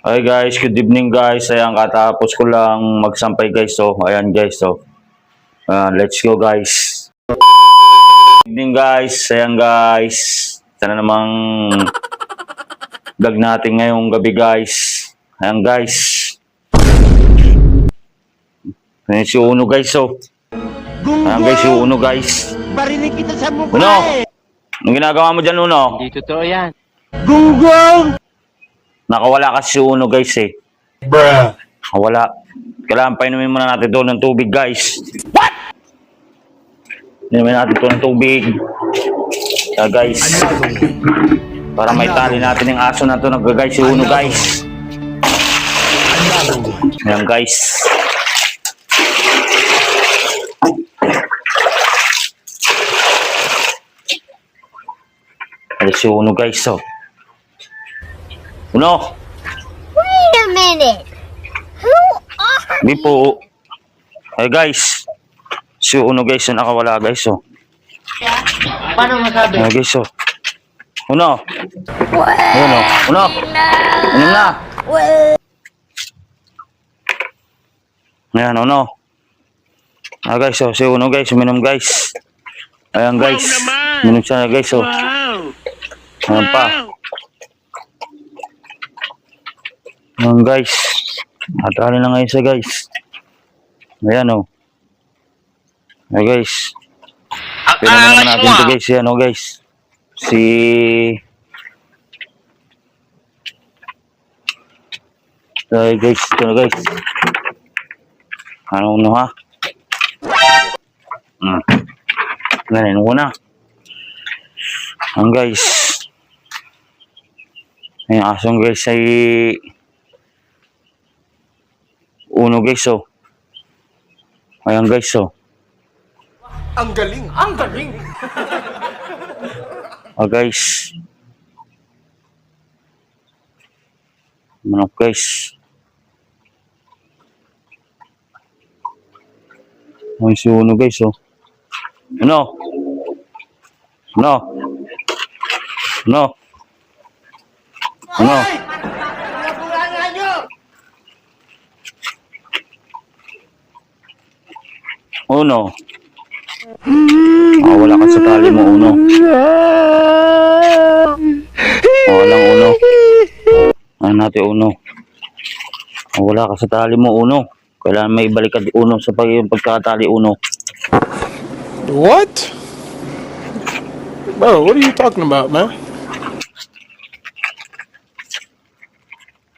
Hi guys, good evening guys. Ayan, katapos ko lang magsampay guys. So, ayan guys. So, let's go guys. Good evening guys. Ayan guys. Sana namang vlog natin ngayong gabi guys. Ayan guys. Ayan si Uno guys. So, ayan guys si Uno guys. Barinig kita sa mukha Uno, eh. anong ginagawa mo dyan Uno? Hindi totoo yan. Gunggong! Nakawala kasi si Uno guys eh. Bruh. Wala. Kailangan painumin muna natin ito ng tubig guys. What? Inumin natin ito ng tubig. Kaya guys. Para may tali natin yung aso na ito. Nag-guys si Uno guys. Ayan guys. Ayan si Uno guys. So. Uno. Wait a minute. Who are Hindi po. Hey guys. Si Uno guys. So, nakawala guys. So. Paano masabi? Hey guys. So. Uno. Uno. Uno. Uno na. Ayan, Uno. Guys. So, si Uno guys. Uminom guys. Ayan guys. Uminom siya guys. So. Ayan pa. Ayan guys. Atali na ngayon siya guys. Ayan o. Ayan guys. Pinaman naman natin ito guys. Ayan o guys. Si... Ayan guys. Ito na guys. Ano ha? Ganun ko na. Ayan guys. Ayan asong guys ay... Uno guys, so. Ayan guys, so. Ang galing! Ang galing! Guys. Manok guys. Ayan si Uno guys, so. Uno. Uno. Uno. Uno. Uno. Wala ka sa tali mo, Uno. Walang Uno. Ano natin, Uno? Wala ka sa tali mo, Uno. Kailangan may ibalik ka, Uno, sa pagkakatali, Uno. What? Bro, what are you talking about, man?